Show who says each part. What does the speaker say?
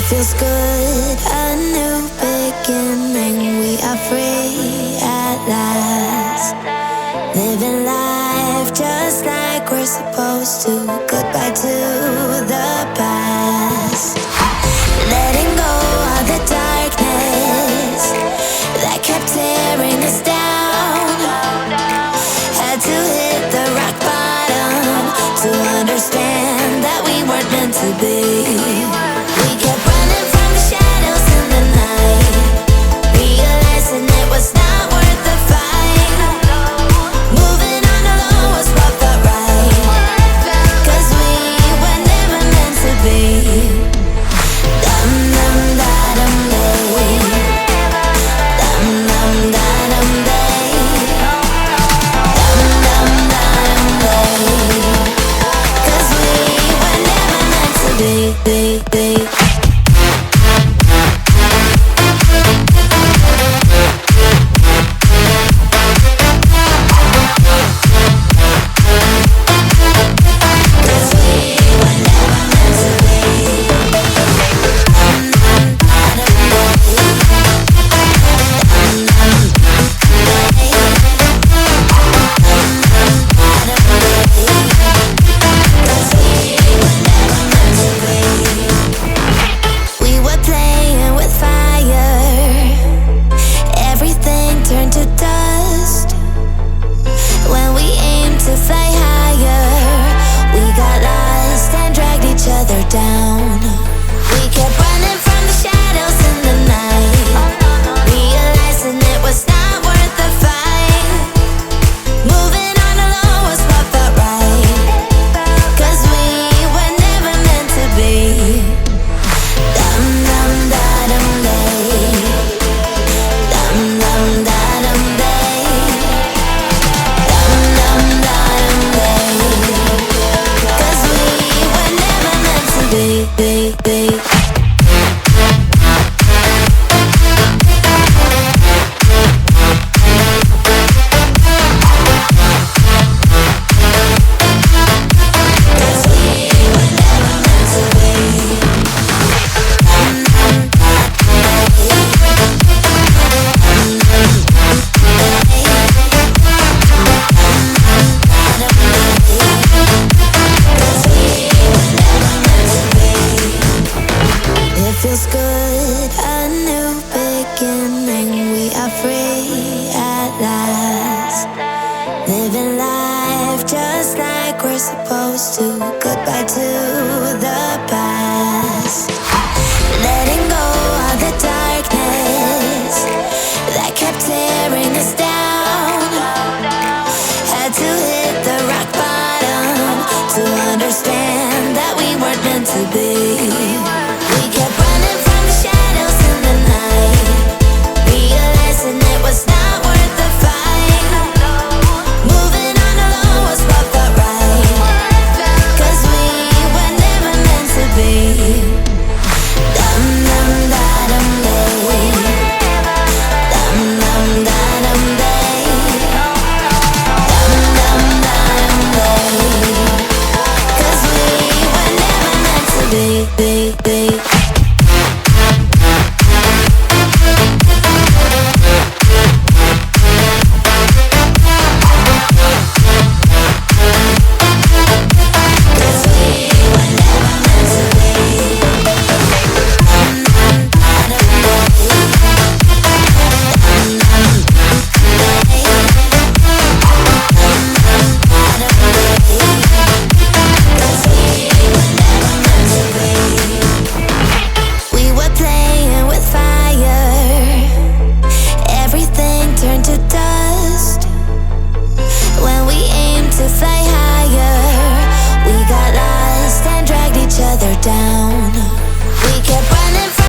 Speaker 1: feels good, a new beginning. We are free at last, living life just like we're supposed to. Goodbye to the past, letting go of the darkness that kept tearing us down. Had to hit the rock bottom to understand that we weren't meant to be. We kept running from the shadows in the night, realizing it was not worth the fight. Moving on alone was what felt right, 'cause we were never meant to be. Dum dum da dum day, dum dum da dum day, dum dum da dum day, 'cause we were never meant to be. Down. We kept running from the shadows in the night, realizing it was not worth the fight. Moving on alone was what felt right, 'cause we were never meant to be. Dum dum da dum day, dum dum da dum day, dum dum da dum day, 'cause we were never meant to be. Feels good, a new beginning. We are free at last, living life just like we're supposed to. Goodbye to the